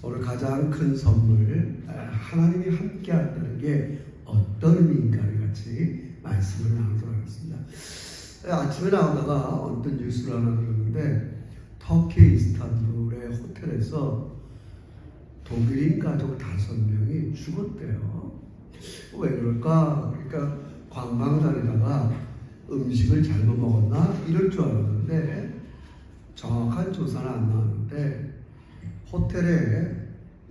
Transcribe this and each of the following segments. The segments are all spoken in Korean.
오늘 가장 큰 선물, 하나님이 함께 한다는 게 어떤 의미인가를 같이 말씀을 나누도록 하겠습니다. 아침에 나오다가 어떤 뉴스를 하나 들었는데 터키 이스탄불의 호텔에서 독일인 가족 5명이 죽었대요. 왜 그럴까? 그러니까 관광 다니다가 음식을 잘못 먹었나? 이럴 줄 알았는데 정확한 조사는 안 나왔는데 호텔에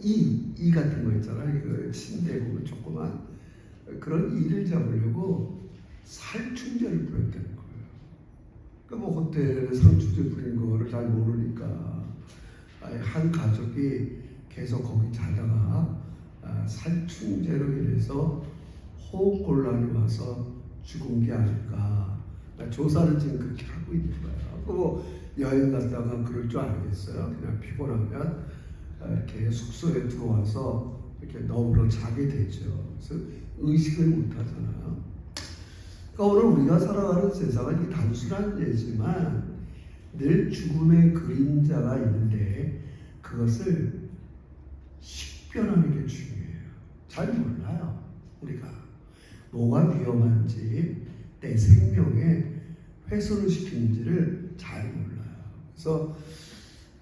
이 같은 거 있잖아요. 그 침대 보면 조그만 그런 이를 잡으려고 살충제를 뿌렸다는 거예요. 그러니까 뭐 호텔에 살충제 뿌린 거를 잘 모르니까 한 가족이 계속 거기 자다가 살충제로 인해서 호흡곤란이 와서 죽은 게 아닐까. 조사를 지금 그렇게 하고 있는 거예요. 뭐 여행 갔다가 그럴 줄 알겠어요. 그냥 피곤하면 이렇게 숙소에 들어와서 이렇게 너무로 자게 되죠. 그래서 의식을 못 하잖아요. 그러니까 오늘 우리가 살아가는 세상은 이 단순한 예지만 늘 죽음의 그림자가 있는데 그것을 식별하는 게 중요해요. 잘 몰라요. 우리가 뭐가 위험한지 내 생명에 훼손을 시키는지를 잘 몰라요. 그래서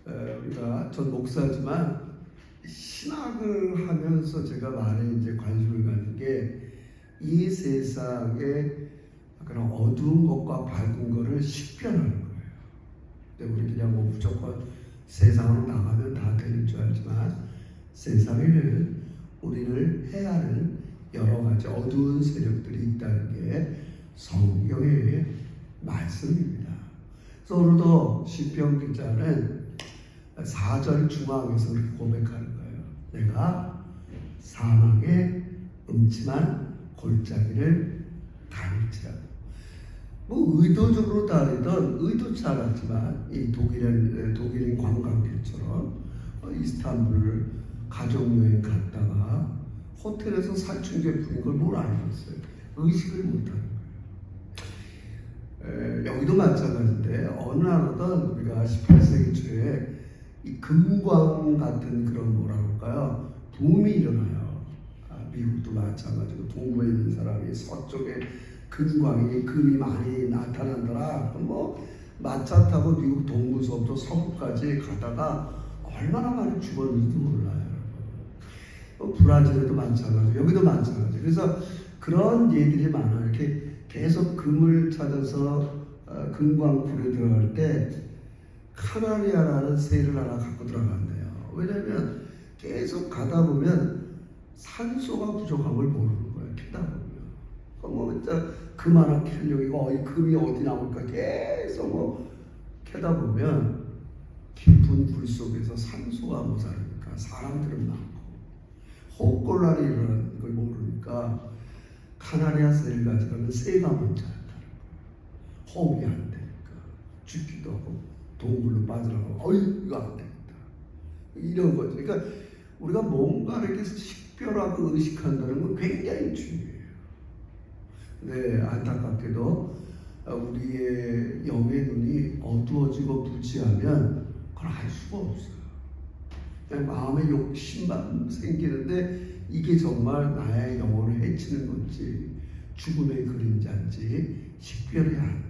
우리가 전 목사지만 신학을 하면서 제가 많이 이제 관심을 갖는 게 이 세상에 그런 어두운 것과 밝은 것을 식별하는 거예요. 근데 우리 그냥 뭐 무조건 세상으로 나가면 다 되는 줄 알지만 세상에는 우리를 해하는 여러 가지 어두운 세력들이 있다는 게 성경의 말씀입니다. 그래서 오늘도 시편 기자는 4절 중앙에서 고백하는 거예요. 내가 사망의 음침한 골짜기를 다닐지라도 뭐 의도적으로 다니던 의도치 않았지만 이 독일인 관광객처럼 이스탄불 가족여행 갔다가 호텔에서 살충제 뿌린 걸 뭘 알겠어요. 의식을 못하는 거예요. 여기도 마찬가지인데 어느 나라든 우리가 18세기 초에 이 금광 같은 그런 뭐라 그럴까요? 붐이 일어나요. 미국도 마찬가지고 동부에 있는 사람이 서쪽에 금이 많이 나타난더라. 뭐 마차 타고 미국 동부서부터 서부까지 가다가 얼마나 많이 죽었는지도 몰라요. 브라질에도 마찬가지, 여기도 마찬가지. 그래서 그런 예들이 많아요. 이렇게 계속 금을 찾아서 금광굴에 들어갈 때 카나리아라는 새를 하나 갖고 들어간대요. 왜냐하면 계속 가다 보면 산소가 부족한 걸 모르는 거예요. 캐다 보면. 뭐 진짜 금 하나 캐려고 이거 금이 어디 나올까 계속 뭐 캐다 보면 깊은 굴 속에서 산소가 모자라니까 사람들은 많고 호흡곤란이 일어나는 걸 모르니까 카나리아 새를 가져가면 새가 먼저 한다는 거예요. 호흡이 안 되니까 죽기도 하고 동굴로 빠져나가고 이거 안 되겠다 이런 거죠. 그러니까 우리가 뭔가를 이렇게 식별하고 의식한다는 건 굉장히 중요해요. 네, 안타깝게도 우리의 영의 눈이 어두워지고 부지하면 그걸 알 수가 없어요. 그냥 마음에 욕심만 생기는데 이게 정말 나의 영혼을 해치는 건지 죽음의 그림자인지 식별이 안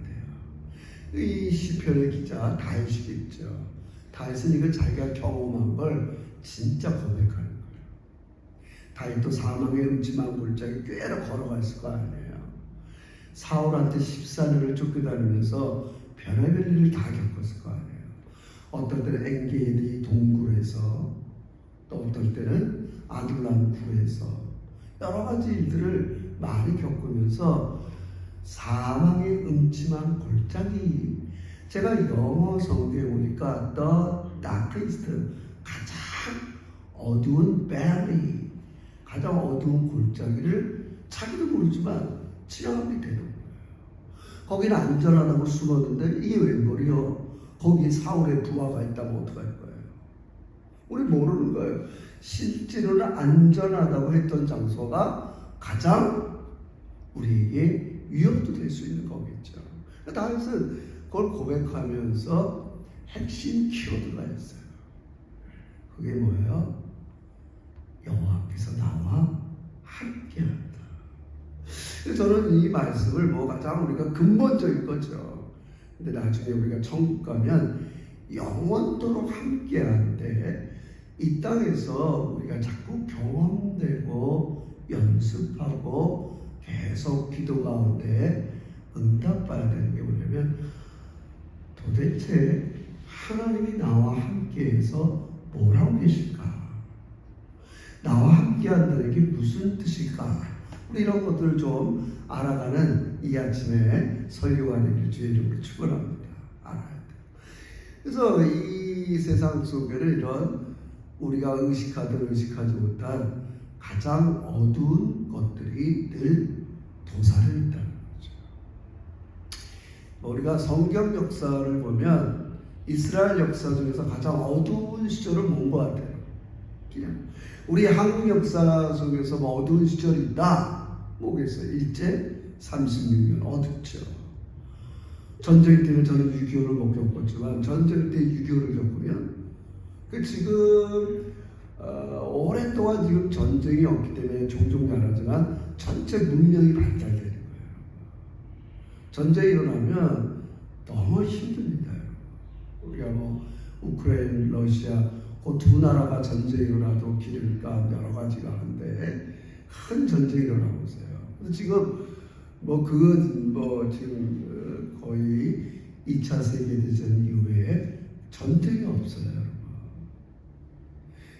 돼요. 이 시편의 기자 다윗이겠죠. 다윗은 이걸 자기가 경험한 걸 진짜 고백하는 거예요. 다윗도 사망의 음침한 골짜기 꽤나 걸어갔을 거 아니에요. 사울한테 14년을 쫓겨다니면서 별의별 일을 다 겪었을 거 아니에요. 어떨 때는 엔게디 동굴에서 또 어떨 때는 아둘람 굴에서 여러 가지 일들을 많이 겪으면서 사망의 음침한 골짜기, 제가 영어 성경에 보니까 The Darkest, 가장 어두운 valley, 가장 어두운 골짜기를 자기도 모르지만 지나가게 되는 거예요. 거기는 안전하다고 숨었는데 이게 웬걸이요? 거기에 사울의 부하가 있다면 어떡할 거예요? 우리 모르는 거예요. 실제로는 안전하다고 했던 장소가 가장 우리에게 위협도 될 수 있는 거겠죠. 다윗은 그걸 고백하면서 핵심 키워드가 있어요. 그게 뭐예요? 저는 이 말씀을 뭐 가장 우리가 근본적인 거죠. 근데 나중에 우리가 천국 가면 영원토록 함께하는데 이 땅에서 우리가 자꾸 경험되고 연습하고 계속 기도 가운데 응답받아야 되는 게 뭐냐면 도대체 하나님이 나와 함께해서 뭘 하고 계실까? 나와 함께한다는 게 무슨 뜻일까? 우리 이런 것들을 좀 알아가는 이 아침에 설교가 되길 주의 이름으로 축원합니다. 알아야 돼요. 그래서 이 세상 속에는 이런 우리가 의식하든 의식하지 못한 가장 어두운 것들이 늘 도사를 있다는 거죠. 우리가 성경 역사를 보면 이스라엘 역사 중에서 가장 어두운 시절을 본 것 같아요. 그냥 우리 한국 역사 속에서 뭐 어두운 시절이 있다. 뭐겠어요? 일제 36년 어둡죠. 전쟁 때는 저는 6.25를 못 겪었지만 전쟁 때 6.25를 겪으면 지금 오랫동안 지금 전쟁이 없기 때문에 종종 말하지만 전체 문명이 발달되는 거예요. 전쟁이 일어나면 너무 힘듭니다. 우리가 뭐 우크라이나, 러시아 그 두 나라가 전쟁이 일어나도 기름값 여러 가지가 하는데 큰 전쟁이 일어나고 있어요. 그래서 지금 지금 거의 2차 세계대전 이후에 전쟁이 없어요, 여러분.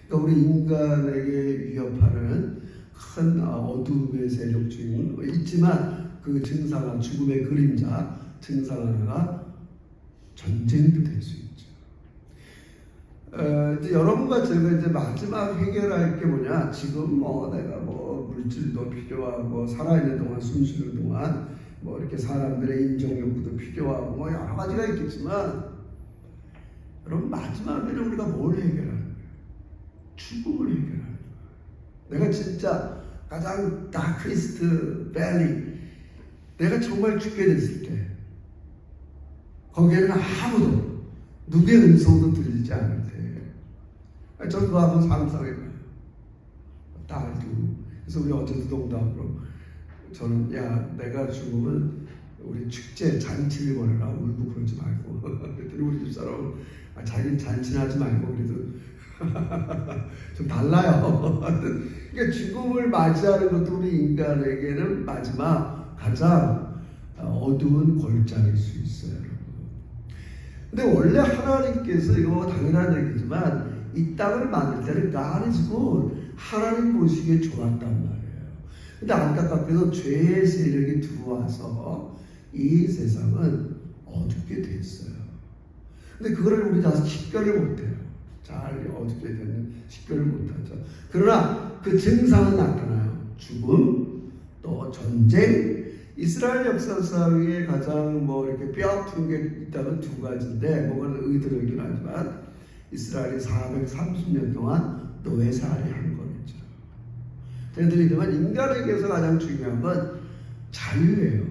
그러니까 우리 인간에게 위협하는 큰 어둠의 세력 중에 있지만 그 증상, 죽음의 그림자 증상 하나가 전쟁도 될 수 있죠. 이제 여러분과 제가 이제 마지막 해결할 게 뭐냐? 지금 내가 물질도 필요하고 살아있는 동안 숨 쉬는 동안 이렇게 사람들의 인정 욕구도 필요하고 여러 가지가 있겠지만 여러분 마지막에는 우리가 뭘 해결하는 거예요? 죽음을 해결하는 거예요. 내가 진짜 가장 다크리스트 밸리 내가 정말 죽게 됐을 때 거기에는 아무도 누구의 음성도 들리지 않을 때 저는 그거 한번 상상해봐요. 딸도 그래서 우리 어제도 농담으로 저는 내가 죽으면 우리 축제 잔치를 벌여라 울고 그러지 말고 그랬더니 우리 집사람은 자기는 잔치는 하지 말고 그래도 좀 달라요. 그러니까 죽음을 맞이하는 것도 우리 인간에게는 마지막 가장 어두운 골짜기일 수 있어요. 근데 원래 하나님께서 이거 당연한 얘기지만 이 땅을 만들 때는 God is good. 하나님 보시기에 좋았단 말이에요. 근데 안타깝게도 죄의 세력이 들어와서 이 세상은 어둡게 됐어요. 근데 그거를 우리 다 식별을 못해요. 잘 어둡게 되면 식별을 못하죠. 그러나 그 증상은 나타나요. 죽음, 또 전쟁. 이스라엘 역사상에 가장 이렇게 뼈아픈 게 있다면 두 가지인데 그건 의도적이긴 하지만 이스라엘이 430년 동안 노예살이 한 거겠죠. 저희들이지만 인간에게서 가장 중요한 건 자유예요.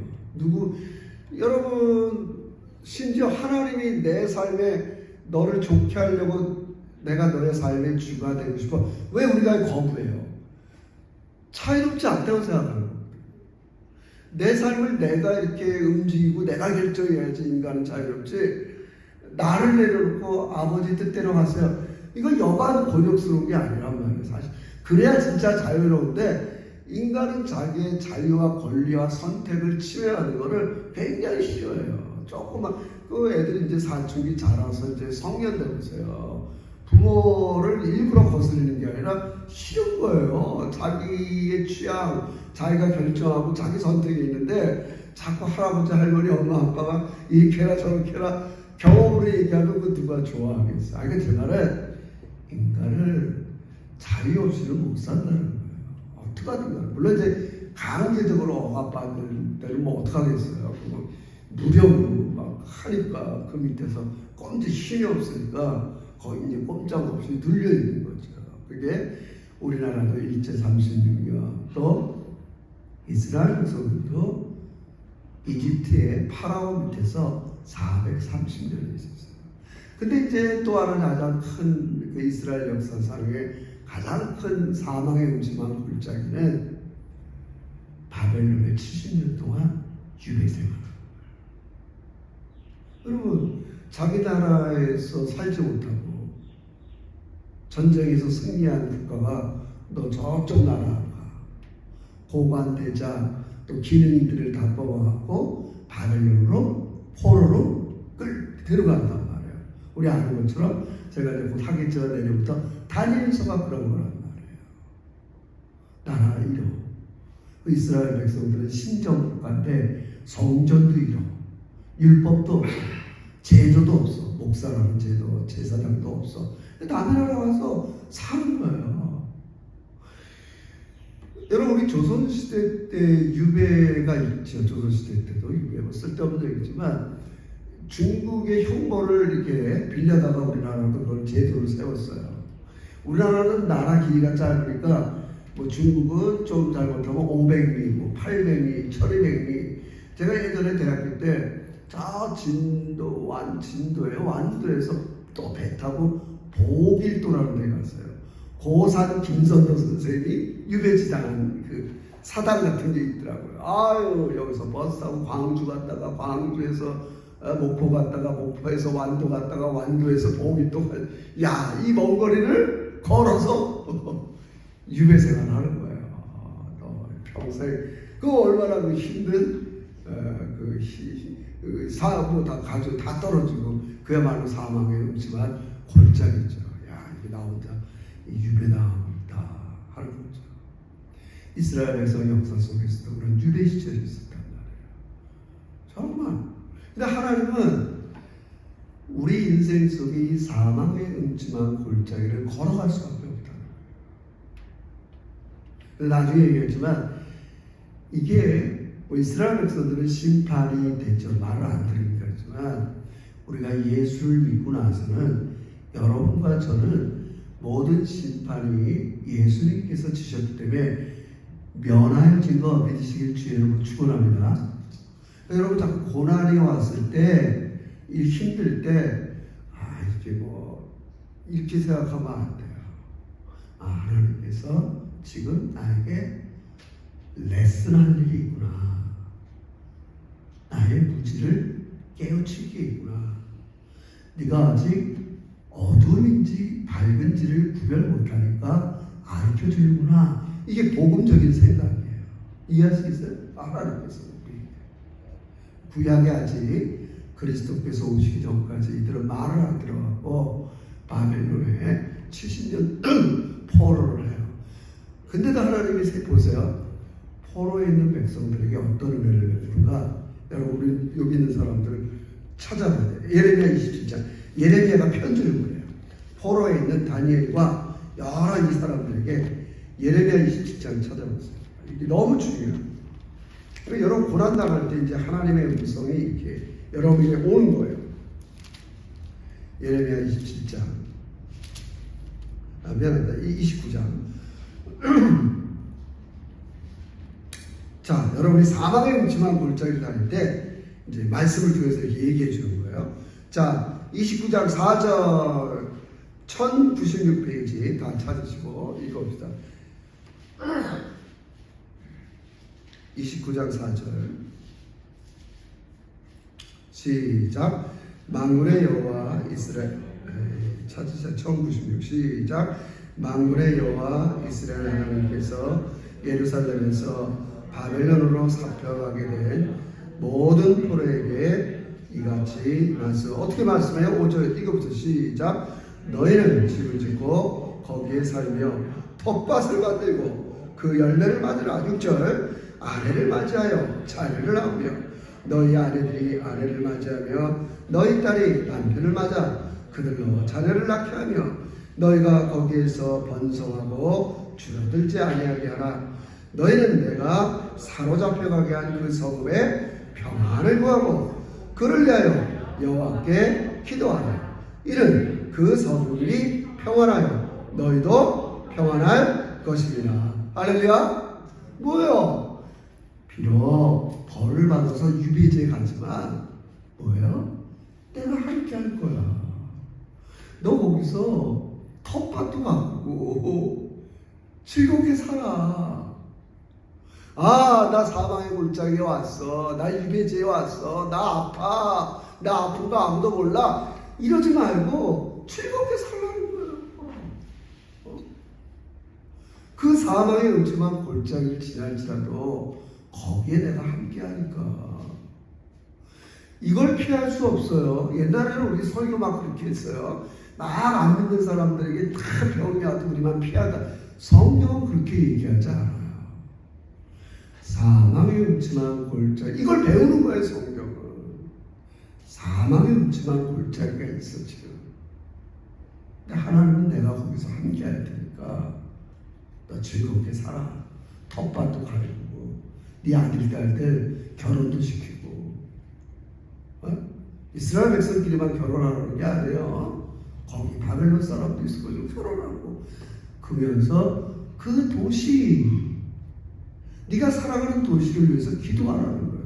여러분 심지어 하나님이 내 삶에 너를 좋게 하려고 내가 너의 삶의 주가 되고 싶어. 왜 우리가 거부해요? 자유롭지 않다고 생각하는 거예요. 내 삶을 내가 이렇게 움직이고 내가 결정해야지 인간은 자유롭지 나를 내려놓고 아버지 뜻대로 하세요. 이건 여간 곤욕스러운 게 아니란 말이에요. 사실 그래야 진짜 자유로운데 인간은 자기의 자유와 권리와 선택을 침해하는 거를 굉장히 싫어해요. 조금만 그 애들이 이제 사춘기 자라서 이제 성년 되면서요. 부모를 일부러 거스르는 게 아니라 싫은 거예요. 자기의 취향, 자기가 결정하고 자기 선택이 있는데 자꾸 할아버지, 할머니, 엄마, 아빠가 이렇게 해라 저렇게 해라 경험으로 얘기하면 그 누가 좋아하겠어요. 그러니까 제 말은 인간을 자유 없이는 못 산다는 거예요. 어떻게 하든가. 물론 이제 강제적으로 억압받는 데는 어떡하겠어요. 무력으로 막 하니까 그 밑에서 꼼짝 힘이 없으니까 거의 이제 꼼짝없이 눌려 있는 거죠. 그게 우리나라도 일제 36년 또 이스라엘에서도 이집트의 파라오 밑에서 430년이 있었어요. 근데 이제 또 하나 가장 큰 그 이스라엘 역사상의 가장 큰 사망의 음침한 골짜기는 바벨론에 70년 동안 유배 생활을. 여러분, 자기 나라에서 살지 못하고 전쟁에서 승리한 국가가 너 저쪽 나라 가. 고관 대자 또 기능들을 다 뽑아갖고 바벨론으로 포로로 데려간단 말이에요. 우리 아는 것처럼 제가 이제 곧 하겠지만 내년부터 다니엘서가 그런 거란 말이에요. 나라 잃어. 이스라엘 백성들은 신정 국가인데 성전도 잃어. 율법도 없어. 제도도 없어. 목사라는 제도, 제사장도 없어. 남의 나라 와서 사는 거예요. 여러분, 우리 조선시대 때 유배가 있죠. 조선시대 때도 유배, 뭐 쓸데없는 얘기지만 중국의 흉보를 이렇게 빌려다가 우리나라도 그걸 제도를 세웠어요. 우리나라는 나라 길이가 짧으니까 뭐 중국은 좀 잘못하면 500리, 뭐 800리, 1200리. 제가 예전에 대학교 때 저 진도에 완도에서 또 배 타고 보길도라는 데 갔어요. 고산 김선도 선생이 유배지당한 그 사당 같은 게 있더라고요. 아유, 여기서 버스 타고 광주 갔다가 광주에서 목포 갔다가 목포에서 완도 갔다가 완도에서 보길도 야, 이 먼 거리를 걸어서 유배 생활을 하는 거예요. 너 평생 그 얼마나 그 힘든 사업도 다 가지고 다 떨어지고 그야말로 사망에 없지만 골짜기죠. 야, 이게 나 혼자 유배당하고 있다 하는 거죠. 이스라엘 백성 역사 속에서도 그런 유배 시절이 있었단 말이에요. 정말. 근데 하나님은 우리 인생 속에 이 사망의 음침한 골짜기를 걸어갈 수밖에 없다는 거예요. 나중에 얘기했지만 이게 이스라엘 백성들은 심판이 되죠. 말을 안 들으니까 그렇지만 우리가 예수를 믿고 나서는 여러분과 저는 모든 심판이 예수님께서 지셨기 때문에 면하여진 거 믿으시길 주의 축원합니다. 여러분, 자꾸 고난이 왔을 때, 힘들 때, 이게 뭐 이렇게 생각하면 안 돼요. 하나님께서 지금 나에게 레슨할 일이 있구나. 나의 무지를 깨우칠 게 있구나. 네가 아직 어두움인지 밝은지를 구별 못하니까 가르쳐 주는구나. 이게 복음적인 생각이에요. 이해할 수 있어요? 하나님께서 구약에 아직 그리스도께서 오시기 전까지 이들은 말을 안 들어가고 바벨론에 70년 포로를 해요. 근데도 하나님이 보세요. 포로에 있는 백성들에게 어떤 은혜를 베푸는가? 여러분, 우리 여기 있는 사람들을 찾아봐야 돼요. 예레미야 27장. 예레미야가 편지를 보내요. 포로에 있는 다니엘과 여러 이 사람들에게 예레미야 27장 찾아보세요. 이게 너무 중요해요. 그러니까 여러분 고난 당할 때 이제 하나님의 음성이 이렇게 여러분에게 오는 거예요. 예레미야 27장. 미안합니다. 29장. 자, 여러분이 사망의 음침한 골짜기를 다닐 때 이제 말씀을 통해서 이렇게 얘기해 주는 거예요. 자, 29장 4절 1096페이지 다 찾으시고 읽어봅시다. 29장 4절 시작. 만군의 여호와 이스라엘 찾으세요. 1096 시작. 만군의 여호와 이스라엘 하나님께서 예루살렘에서 바벨론으로 잡혀가게 된 모든 포로에게 이같이 말씀. 어떻게 말씀해요? 5절 이거부터 시작. 너희는 집을 짓고 거기에 살며 텃밭을 만들고 그 열매를 맞으라. 6절 아내를 맞이하여 자녀를 낳으며 너희 아내들이 아내를 맞이하며 너희 딸이 남편을 맞아 그들로 자녀를 낳게 하며 너희가 거기에서 번성하고 줄어들지 아니하게 하라. 너희는 내가 사로잡혀가게 한 그 성읍에 평안을 구하고 그를 위하여 여호와께 기도하라. 이는 그 성읍이 평안하여 너희도 평안할 것이니라. 할렐루야. 뭐예요? 비록 벌을 받아서 유배지에 가지만 뭐예요? 내가 함께 할 거야. 너 거기서 텃밭도 가꾸고 즐겁게 살아. 아, 나 사망의 골짜기에 왔어. 나 유배지에 왔어. 나 아파. 나 아픈 거 아무도 몰라. 이러지 말고 즐겁게 살라는 거예요. 그 사망의 음침한 골짜기를 지날지라도 거기에 내가 함께하니까. 이걸 피할 수 없어요. 옛날에는 우리 설교 막 그렇게 했어요. 막 안 믿는 사람들에게 다 병이 와도 우리만 피하다. 성경은 그렇게 얘기하지 않아요. 사망의 음침한 골짜기. 이걸 배우는 거예요, 성경은. 사망의 음침한 골짜기가 있어, 지금. 근데 하나님은 내가 거기서 함께 할 테니까 너 즐겁게 살아. 텃밭도 가리고, 네 아들, 딸들 결혼도 시키고. 이스라엘 백성끼리만 결혼하는 게 아니에요. 거기 바벨론 사람도 있고 좀 결혼하고. 그러면서 그 도시, 네가 살아가는 도시를 위해서 기도하라는 거예요.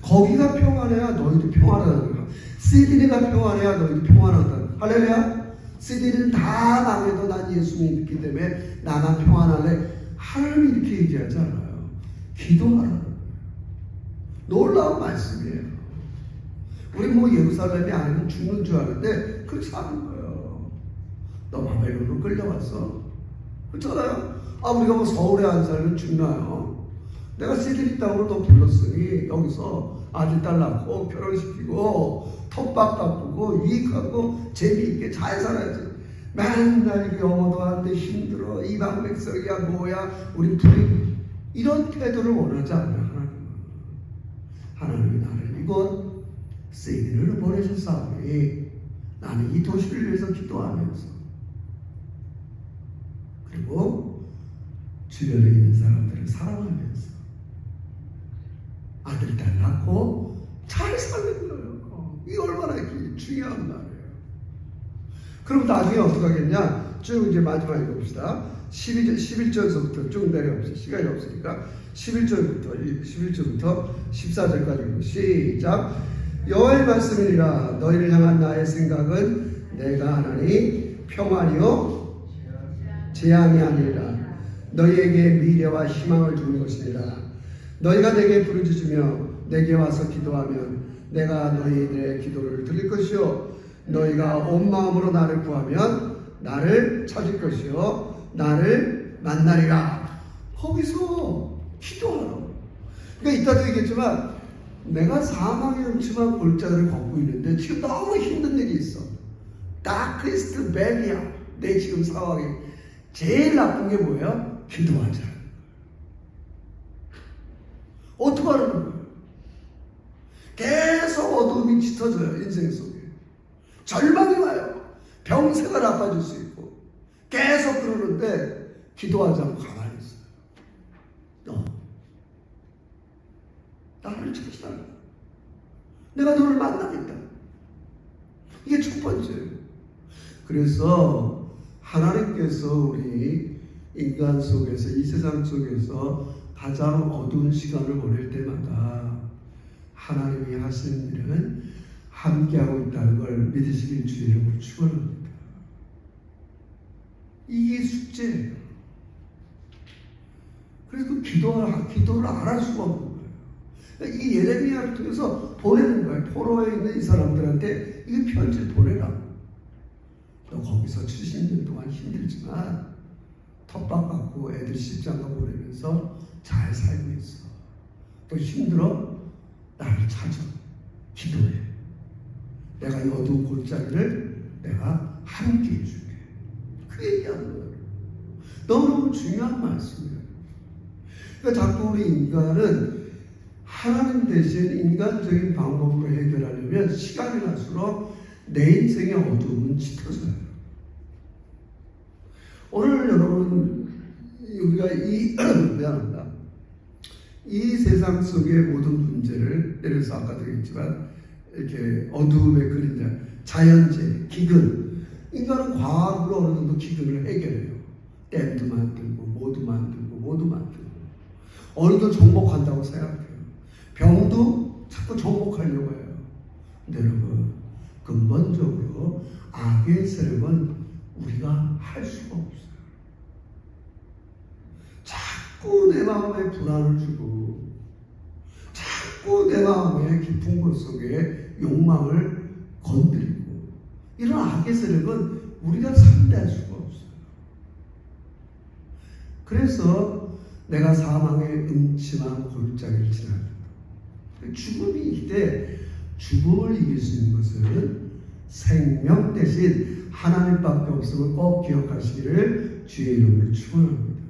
거기가 평안해야 너희도 평안하다는 거예요. 시드니가 평안해야 너희도 평안하다. 할렐루야. 시드니는 다 망해도 난 예수 믿기 때문에 나만 평안할래. 하나님이 이렇게 얘기하지 않아요. 기도하라는 거예요. 놀라운 말씀이에요. 우리 뭐 예루살렘이 아니면 죽는 줄 아는데 그렇지 않은 거예요. 너 바벨론으로 끌려왔어. 그렇잖아요. 아, 우리가 뭐 서울에 안 살면 죽나요? 내가 시드니 땅으로 너 불렀으니 여기서 아들 딸 낳고 결혼시키고 텃밭 바꾸고 유익하고 재미있게 잘 살아야지. 맨날 영어도 하는데 힘들어. 이방 백성이야 뭐야 우리 둘이. 이런 태도를 원하지 않아요. 하나님이 나를 이곳 시드니를 보내셨사오니 나는 이 도시를 위해서 기도하면서 그리고 주변에 있는 사람들을 사랑하면서 아들, 딸 낳고 잘 사는 거예요. 이게 얼마나 중요한 말이에요. 그럼 나중에 어떻게 하겠냐? 쭉 이제 마지막 읽어봅시다. 11절서부터 쭉 내려봅시다. 시간이 없으니까 11절부터 14절까지 읽고 시작. 여호와의 말씀이니라. 너희를 향한 나의 생각은 내가 하나니 평안이요 재앙이 아니라 너희에게 미래와 희망을 주는 것이니라. 너희가 내게 부르짖으며 내게 와서 기도하면 내가 너희들의 기도를 들을 것이요 너희가 온 마음으로 나를 구하면 나를 찾을 것이요 나를 만나리라. 거기서 기도하라고. 그러니까 이따도 얘기했지만 내가 사망의 음침한 골짜기를 걷고 있는데 지금 너무 힘든 일이 있어. 다크리스트 벨이야. 내 지금 상황이 제일 나쁜 게 뭐야? 기도하자. 어떻게 하는 거예요? 계속 어둠이 짙어져요. 인생 속에. 절망이 와요. 병세가 나빠질 수 있고. 계속 그러는데 기도하지 않고 가만히 있어요. 너 나를 찾으라. 내가 너를 만나겠다. 이게 첫 번째예요. 그래서 하나님께서 우리 인간 속에서 이 세상 속에서 가장 어두운 시간을 보낼 때마다 하나님이 하시는 일은 함께하고 있다는 걸 믿으시길 주의 이름으로 축원합니다. 이게 숙제예요. 그래서 그 기도를 안 할 수가 없는 거예요. 그러니까 이 예레미야를 통해서 보내는 거예요. 포로에 있는 이 사람들한테 이 편지를 보내라. 너 거기서 70년 동안 힘들지만 텃밭 갖고 애들 십장가 보내면서 잘 살고 있어. 또 힘들어? 나를 찾아. 기도해. 내가 이 어두운 골짜기를 내가 함께 해줄게. 그 얘기하는 거예요. 너무너무 중요한 말씀이에요. 그러니까 자꾸 우리 인간은 하나님 대신 인간적인 방법으로 해결하려면 시간이 갈수록 내 인생의 어두움은 짙어져요. 오늘 여러분 우리가 미안합니다. 이 세상 속의 모든 문제를 예를 들어서 아까도 얘기했지만 이렇게 어두움의 그림자, 자연재해, 기근. 인간은 과학으로 어느 정도 기근을 해결해요. 댐도 만들고 모두 만들고 어느 정도 정복한다고 생각해요. 병도 자꾸 정복하려고 해요. 근데 여러분 근본적으로 악의 세력은 우리가 할 수가 없어요. 자꾸 내 마음에 불안을 주고 자꾸 내 마음의 깊은 곳 속에 욕망을 건드리고 이런 악의 세력은 우리가 상대할 수가 없어요. 그래서 내가 사망의 음침한 골짜기를 지나간다. 죽음이 이때 죽음을 이길 수 있는 것은 생명 대신 하나님밖에 없음을 꼭 기억하시기를 주의 이름으로 축원합니다.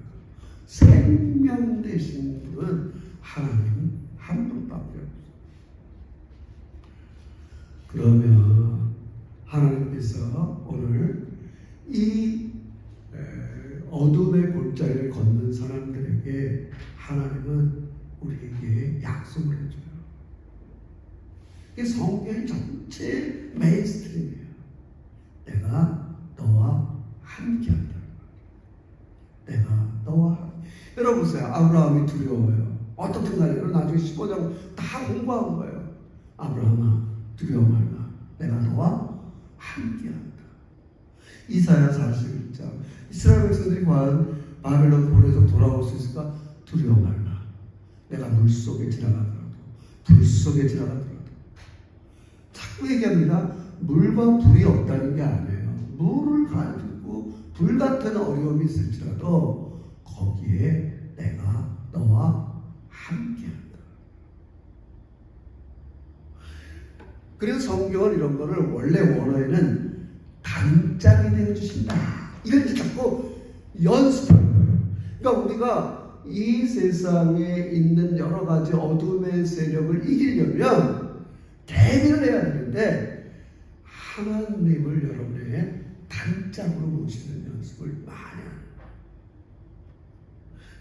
생명 대신 분은 하나님 한 분밖에 없어요. 그러면 하나님께서 오늘 이 어둠의 골짜기를 걷는 사람들에게 하나님은 우리에게 약속을 해줘요. 이게 성경의 전체 메인스트림이에요. 내가 너와 함께한다. 내가 너와 함께. 여러분 보세요. 아브라함이 두려워요. 어떻든 간에 나중에 15장 다 공부한 거예요. 아브라함아 두려워 말라. 내가 너와 함께한다. 이사야 41장 이스라엘 백성들이 과연 바벨론 굴에서 돌아올 수 있을까? 두려워 말라. 내가 물 속에 지나가더라도 불 속에 지나가더라도 자꾸 얘기합니다. 물과 불이 없다는 게 아니에요. 물을 가지고 불 같은 어려움이 있을지라도 거기에 내가 너와 함께한다. 그래서 성경은 이런 거를 원래 원어에는 단짝이 되어주신다. 이걸 이제 자꾸 연습하는 거예요. 그러니까 우리가 이 세상에 있는 여러 가지 어둠의 세력을 이기려면 대비를 해야 되는데 하나님을 여러분의 단짝으로 모시는 연습을 많이 합니다.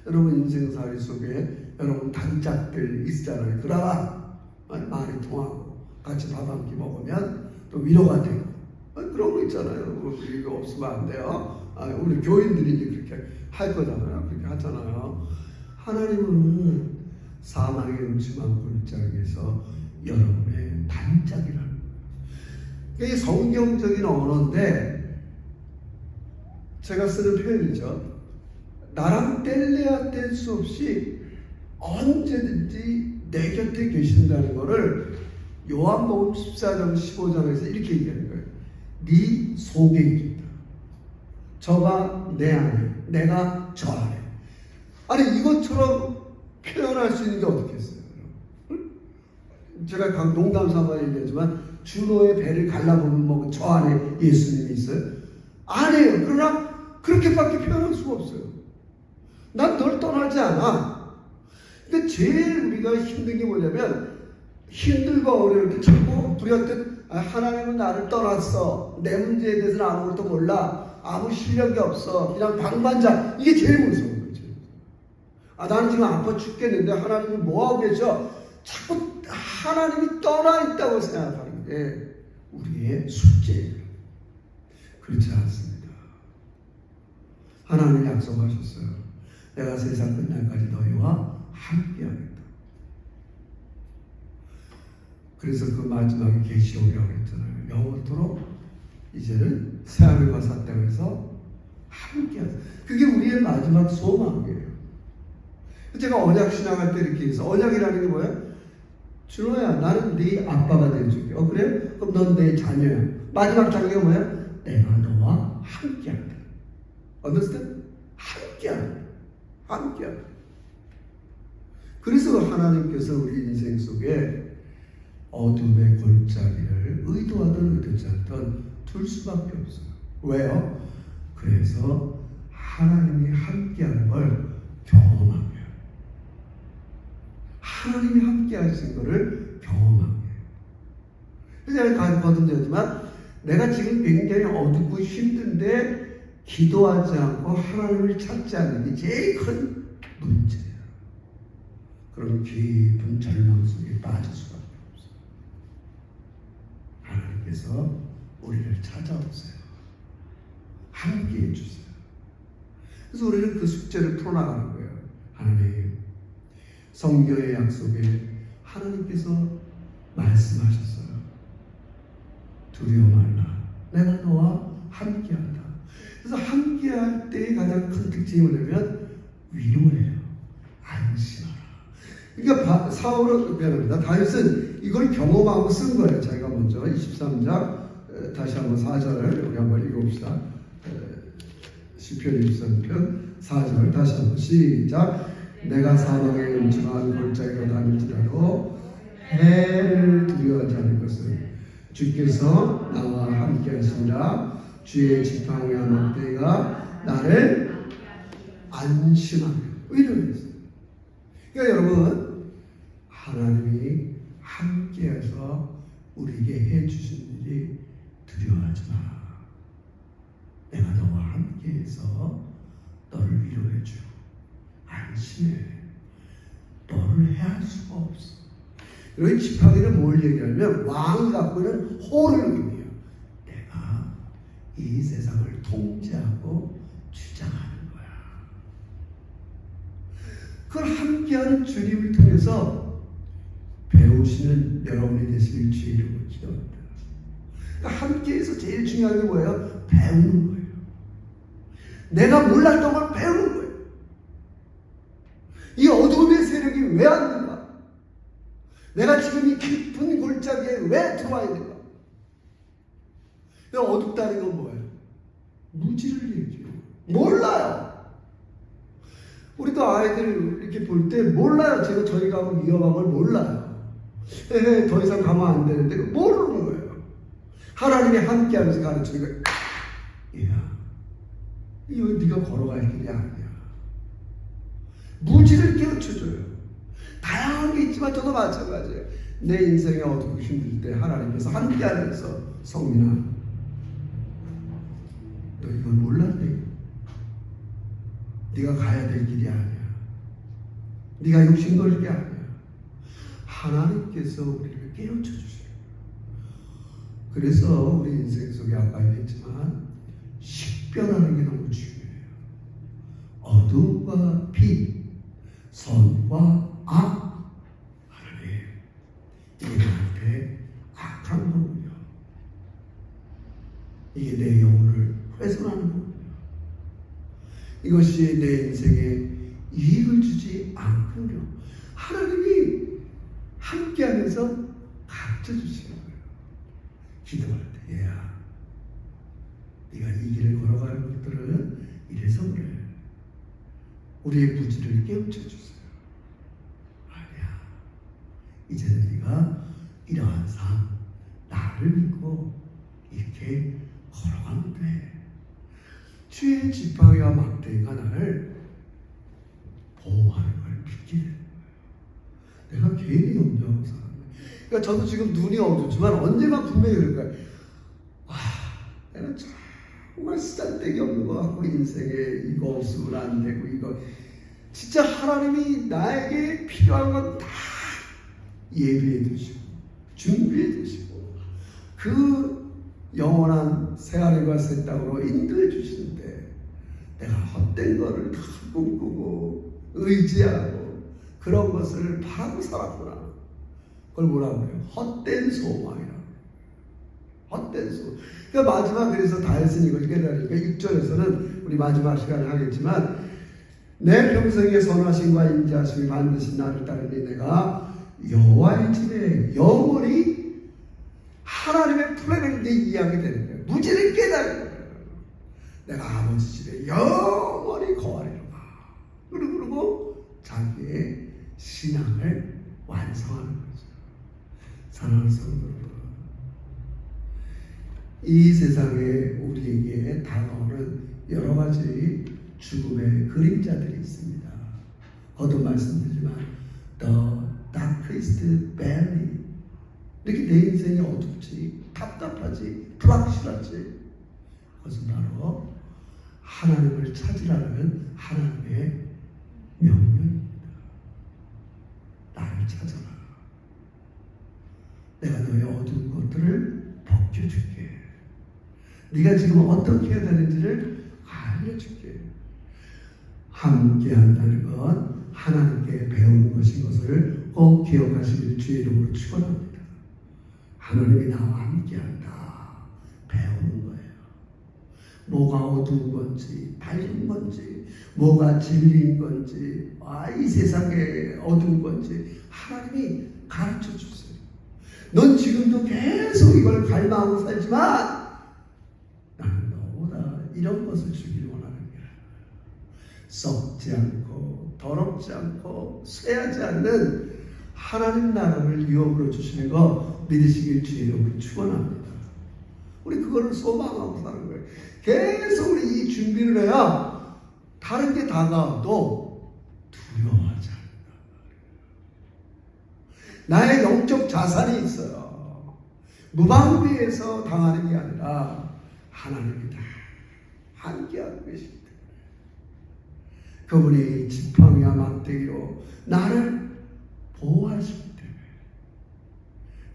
여러분 인생살이 속에 여러분 단짝들 있잖아요. 그러나 말이 통하고 같이 밥 한 끼 먹으면 또 위로가 되고 그런 거 있잖아요. 우리 이거 없으면 안 돼요. 우리 교인들이 이제 그렇게 할 거잖아요. 그렇게 하잖아요. 하나님은 사망의 음침한 골짜기에서 여러분의 단짝이라는 거예요. 이게 성경적인 언어인데 제가 쓰는 표현이죠. 나랑 뗄래야 뗄 수 없이 언제든지 내 곁에 계신다는 것을 요한복음 14장 15장에서 이렇게 얘기하는 거예요. 네 속에 있다. 저가 내 안에, 내가 저 안에. 아니 이것처럼 표현할 수 있는 게 어떻겠어요? 제가 농담 삼아 얘기하지만 준호의 배를 갈라보면 뭐 저 안에 예수님이 있어요? 아니에요. 그러나 그렇게밖에 표현할 수가 없어요. 난 널 떠나지 않아. 근데 제일 우리가 힘든 게 뭐냐면 힘들고 어려울 때 자꾸 우리한테 하나님은 나를 떠났어. 내 문제에 대해서는 아무것도 몰라. 아무 실력이 없어. 그냥 방관자. 이게 제일 무서운 거죠. 나는 지금 아파 죽겠는데 하나님이 뭐하고 계셔? 자꾸 하나님이 떠나 있다고 생각하는 게 우리의 숙제예요. 그렇지 않습니다. 하나님이 약속하셨어요. 내가 세상 끝날까지 너희와 함께하겠다. 그래서 그 마지막에 계시오라고 했잖아요. 영원토록 이제는 새하늘과 새 땅에서 함께하자. 그게 우리의 마지막 소망이에요. 제가 언약 신앙할 때 이렇게 해서 언약이라는 게 뭐야? 준호야, 나는 네 아빠가 되어줄게. 그래? 그럼 넌 내 자녀야. 마지막 자녀가 뭐야? 내가 너와 함께한다. understand? 함께한다. 함께한다. 그래서 하나님께서 우리 인생 속에 어둠의 골짜기를 의도하든 의도치 않든 둘 수밖에 없어요. 왜요? 그래서 하나님이 함께하는 걸 경험하게 해요. 하나님이 함께 하신 것을 경험하게 해요. 그래서 제가 거듭되지만 내가 지금 굉장히 어둡고 힘든데 기도하지 않고 하나님을 찾지 않는 게 제일 큰 문제예요. 그럼 깊은 절망 속에 빠질 수밖에 없어요. 하나님께서 우리를 찾아오세요. 함께 해주세요. 그래서 우리는 그 숙제를 풀어나가는 거예요. 하나님, 성경의 약속에 하나님께서 말씀하셨어요. 두려워 말라. 내가 너와 함께한다. 그래서 함께할 때의 가장 큰 특징이 뭐냐면 위로예요. 안심하라. 그러니까 사울은 미안합니다. 다윗은 이걸 경험하고 쓴 거예요. 자기가 먼저 23장 다시 한번 4절을 우리 한번 읽어봅시다. 시편 23편 4절 다시 한번 시작. 내가 사망에 음침한 골짜기로 다닐지라도 해를 두려워하지 않을 것은 주께서 나와 함께 하시니라. 주의 지팡이와 막대기가 나를 안심하게. 이러면서 그러니까 여러분, 하나님이 함께해서 우리에게 해주신 일이 두려워하지 마. 내가 너와 함께해서 너를 위로해주고 안심해. 너를 해할 수가 없어. 여기 지팡이는 뭘 얘기하냐면 왕이 갖고 있는 호를 의미해요. 내가 이 세상을 통제하고 주장하는 거야. 그걸 함께하는 주님을 통해서 배우시는 여러분이 되시길 주의 이름으로 기도합니다. 그러니까 함께해서 제일 중요한 게 뭐예요? 배우는 거예요. 내가 몰랐던 걸 배우는 거예요. 이 어둠의 세력이 왜 왔는가? 내가 지금 이 깊은 골짜기에 왜 들어와 있는가? 어둡다는 건 뭐예요? 무지를 얘기해요. 몰라요. 우리도 아이들 이렇게 볼 때 몰라요. 저희가 하고 위험한 걸 몰라요. 더 이상 가면 안 되는데 모르는 거예요. 하나님이 함께하면서 가르치는 거예요. 야, 이거 네가 걸어갈 길이 아니야. 무지를 깨우쳐줘요. 다양한 게 있지만 저도 마찬가지예요. 내 인생에 어둡고 힘들 때 하나님께서 함께하면서 성민아, 너 이걸 몰랐니? 네가 가야 될 길이 아니야. 네가 욕심 걸릴 게 아니야. 하나님께서 우리를 깨우쳐 주세요. 그래서 우리 인생 속에 아까 얘기했지만 식별하는 게 너무 중요해요. 어둠과 빛, 선과 악. 하나님, 이게 나한테 악한 거군요. 이게 내 영혼을 훼손하는 거군요. 이것이 내 인생에 이익을 주지 않군요. 하나님이 함께하면서 가르쳐주시는 거예요. 기도할 때, 얘야, 네가 이 길을 걸어가는 것들은 이래서 그래. 우리의 무지를 깨우쳐주세요. 아니야, 이제는 네가 이러한 삶, 나를 믿고 이렇게 걸어가면 돼. 주의 지팡이와 막대기가 나를 보호하는 걸 믿게 되는 거예요. 내가 괜히 염려하고 살았네. 그러니까 저도 지금 눈이 어둡지만 언젠가 분명히 그럴 거예요. 내가 정말 쓰잘데기 없는 것 같고 인생에 이거 없으면 안 되고 이거 진짜 하나님이 나에게 필요한 건 다 예비해 두시고 준비해 두시고 그 영원한 새하늘과 새 땅으로 인도해 주시는데 내가 헛된 거를 다 꿈꾸고 의지하고 그런 것을 바라고 살았구나. 그걸 뭐라고 해요? 헛된 소망이라고. 헛된 소망. 그러니까 마지막 그래서 다윗은 이걸 깨달으니까 6절에서는 우리 마지막 시간에 하겠지만 내 평생의 선하심과 인자하심이 반드시 나를 따르니 내가 여호와의 집에 영원히 하나님의 플랜을 이해하게 되는 거예요. 무지를 깨달은 거예요. 내가 아버지 집에 영원히 거하리로다. 그리고 자기의 신앙을 완성하는 거죠. 사랑하는 성도 여러분, 이 세상에 우리에게 다가오는 여러 가지 죽음의 그림자들이 있습니다. 거듭 말씀드리지만 The darkest valley, 이렇게 내 인생이 어둡지, 답답하지, 불확실하지, 그것은 바로 하나님을 찾으라는 하나님의 명령입니다. 나를 찾아라. 내가 너의 어두운 것들을 벗겨줄게. 네가 지금 어떻게 해야 되는지를 알려줄게. 함께 한다는 건 하나님께 배우는 것인 것을 꼭 기억하시길 주의 이름으로 축원합니다. 하나님이 나와 함께 한다. 배우는 거예요. 뭐가 어두운 건지 밝은 건지 뭐가 진리인 건지 이 세상에 어두운 건지 하나님이 가르쳐 주세요. 넌 지금도 계속 이걸 갈망하고 살지만 나는 너보다 이런 것을 주기를 원하는 거야. 썩지 않고 더럽지 않고 쇠하지 않는 하나님 나라를 유업으로 주시는 거 믿으시길 주의로 축원합니다. 우리 그거를 소망하고 사는 거예요. 계속 우리 이 준비를 해야 다른 게 다가와도 두려워하지 않는다. 나의 영적 자산이 있어요. 무방비해서 당하는 게 아니라 하나님이 다 함께하고 계시기 때문에 그분이 지팡이와 막대기로 나를 보호하시기 때문에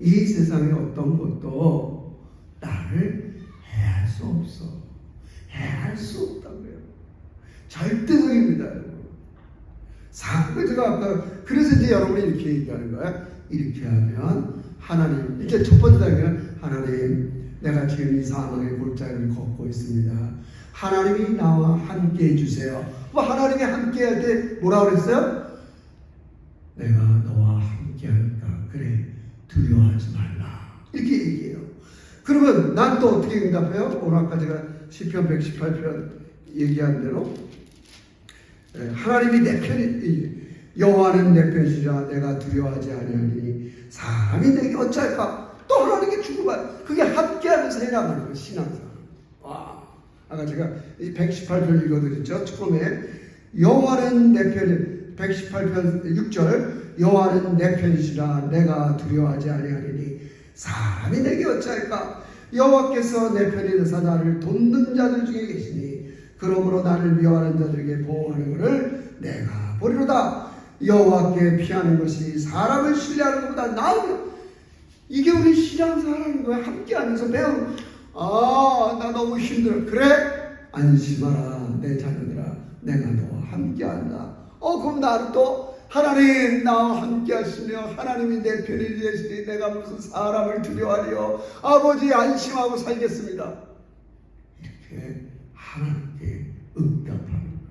이 세상의 어떤 것도 나를 해할 수 없어. 해할 수 없다고요. 절대적입니다, 여러분. 제가 아까 그래서 이제 여러분이 이렇게 얘기하는 거야. 이렇게 하면 하나님, 이제 첫 번째 단계는 하나님, 내가 지금 이 사망의 골짜기를 걷고 있습니다. 하나님이 나와 함께 해주세요. 뭐 하나님이 함께 할 때 뭐라 그랬어요? 내가 너와 함께 하니까 그래 두려워하지 말라. 이렇게 얘기해요. 그러면 난 또 어떻게 응답해요? 오늘 아까 제가 시편 118편 얘기한 대로 하나님이 내 편이 여호와는 내 편이라 내가 두려워하지 아니하니 사람이 내게 어찌할까? 또 하나님께 주고받 그게 함께하면서 해나가는 거예요. 신앙생활. 아까 제가 118편 읽어드렸죠. 처음에 여호와는 내 편이 118편 6절 여호와는 내 편이시라 내가 두려워하지 아니하니 사람이 내게 어찌할까? 여호와께서 내 편이 되사 나를 돕는 자들 중에 계시니 그러므로 나를 미워하는 자들에게 보호하는 것을 내가 보리로다. 여호와께 피하는 것이 사람을 신뢰하는 것보다 나으며 이게 우리 신앙생활하는 거야. 함께하면서 배우는 나 너무 힘들어. 그래 안심하라 내 자녀들아 내가 너와 함께한다. 그럼 나는 또 하나님 나와 함께 하시며 하나님이 내 편이 되시니 내가 무슨 사람을 두려워하리요. 아버지 안심하고 살겠습니다. 이렇게 하나님께 응답하는 거예요.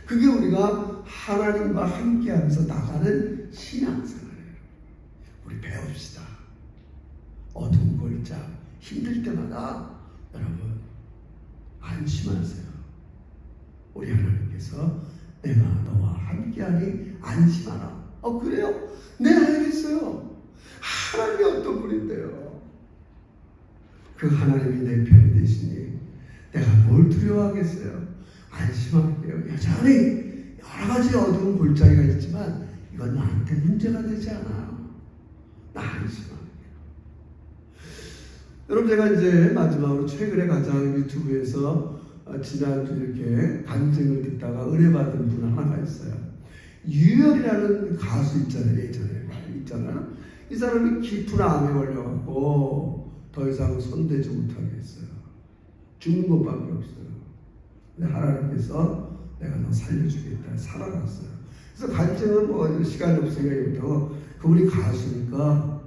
그게 우리가 하나님과 함께 하면서 나가는 신앙생활이에요. 우리 배웁시다. 어두운 골짜 힘들 때마다 여러분 안심하세요. 우리 하나님께서 내가 너와 함께하니 안심하라. 그래요? 네 알겠어요. 하나님이 어떤 분인데요? 그 하나님이 내 편이 되시니 내가 뭘 두려워하겠어요? 안심할게요. 여전히 여러 가지 어두운 골짜기가 있지만 이건 나한테 문제가 되지 않아요. 나 안심할게요. 여러분 제가 이제 마지막으로 최근에 가장 유튜브에서 지난주 이렇게 간증을 듣다가 은혜 받은 분 하나가 있어요. 유열이라는 가수 있잖아요. 예전에 있잖아요. 이 사람이 깊은 암에 걸려갖고 더 이상 손대지 못하게 했어요. 죽는 것밖에 없어요. 근데 하나님께서 내가 너 살려주겠다 살아났어요. 그래서 간증은 뭐 시간이 없으니까 그분이 가수니까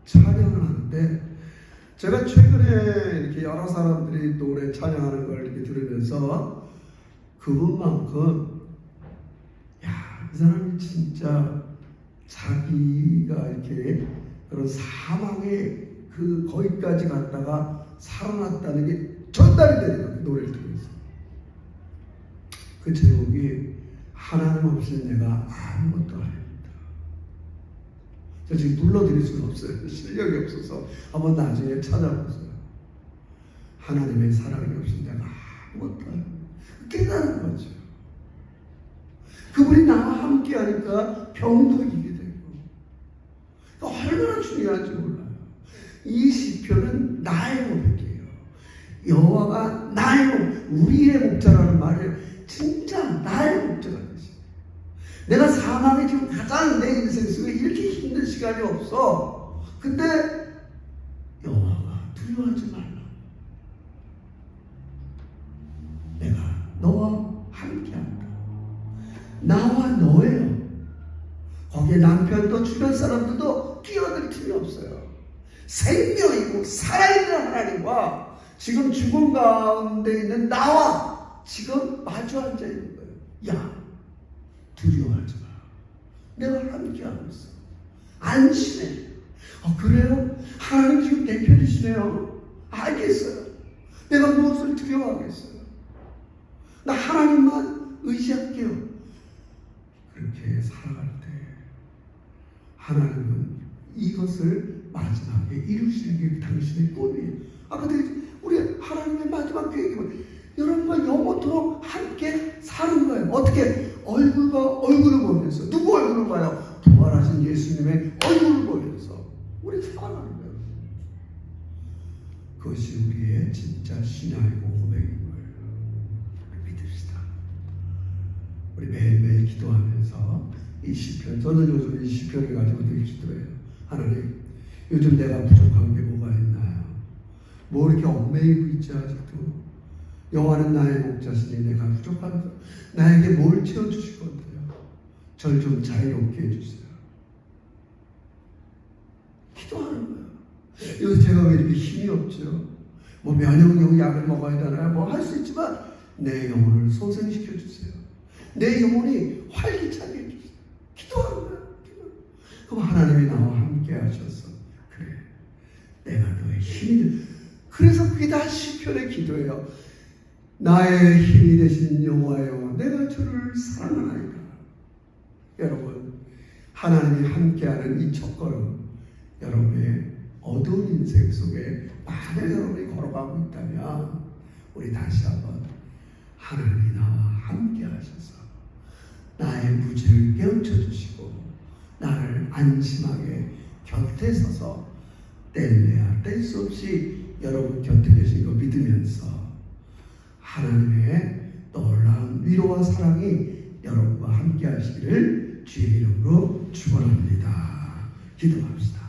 찬양을 하는데 제가 최근에 이렇게 여러 사람들이 노래 찬양하는 걸 이렇게 들으면서 그분만큼 이 사람이 진짜 자기가 이렇게 그런 사망의 그 거기까지 갔다가 살아났다는 게 전달이 되는 거예요. 노래를 들으면서. 그 제목이 하나님 없이 내가 아무것도 아닙니다. 제가 지금 불러드릴 수는 없어요. 실력이 없어서 한번 나중에 찾아보세요. 하나님의 사랑이 없이 내가 아무것도 아닙니다. 깨달은 거죠. 그분이 나와 함께 하니까 병도 이기게 되고 얼마나 중요한지 몰라요. 이 시편은 나의 고백이에요. 여호와가 나의 우리의 목자라는 말을 진짜 나의 목자가 되시죠. 내가 사망에 지금 가장 내 인생 속에 이렇게 힘든 시간이 없어. 근데 여호와가 두려워하지 말라. 내가 너와 함께한다. 나와 너예요. 거기에 남편도 주변 사람들도 끼어들 틈이 없어요. 생명이고 살아있는 하나님과 지금 죽음 가운데 있는 나와 지금 마주 앉아 있는 거예요. 야, 두려워하지 마. 내가 함께하고 있어. 안심해. 그래요? 하나님 지금 내 편이시네요. 알겠어요. 내가 무엇을 두려워하겠어요. 나 하나님만 의지할게요. 그렇게 살아갈 때 하나님은 이것을 마지막에 이루시는 게 당신의 꿈이에요. 근데 우리 하나님의 마지막 계획이 뭐예요? 여러분과 영원토록 함께 사는 거예요. 어떻게? 얼굴과 얼굴을 보면서. 누구 얼굴을 봐요? 부활하신 예수님의 얼굴을 보면서 우리 살아가는 거예요. 그것이 우리의 진짜 신앙이고 고백인 거예요. 믿읍시다. 우리 매일매일 기도하면서 이 시편, 저는 요즘 이 시편을 가지고 되게 기도해요. 하나님, 요즘 내가 부족한 게 뭐가 있나요? 뭐 이렇게 얽매이고 있지 아직도. 여호와는 나의 목자시니 내가 부족하면서 나에게 뭘 채워주실 것 같아요? 절 좀 자유롭게 해주세요. 기도하는 거예요. 요새 제가 왜 이렇게 힘이 없죠? 뭐 면역력 약을 먹어야 되나요? 뭐 할 수 있지만 내 영혼을 소생시켜 주세요. 내 영혼이 활기차게 해주세요. 기도하는 거예요. 그럼 하나님이 나와 함께 하셔서 그래, 내가 너의 힘이 돼. 그래서 그게 다 시편의 기도예요. 나의 힘이 되신 여호와여, 내가 주를 사랑하나이다. 여러분, 하나님이 함께하는 이 첫걸음, 여러분의 어두운 인생 속에 만약 여러분이 걸어가고 있다면 우리 다시 한번 하나님이 나와 함께 하셔서 나의 무지를 깨우쳐 주시고 나를 안심하게 곁에 서서 뗄래야 뗄 수 없이 여러분 곁에 계신 거 믿으면서 하나님의 놀라운 위로와 사랑이 여러분과 함께 하시기를 주의 이름으로 축원합니다. 기도합시다.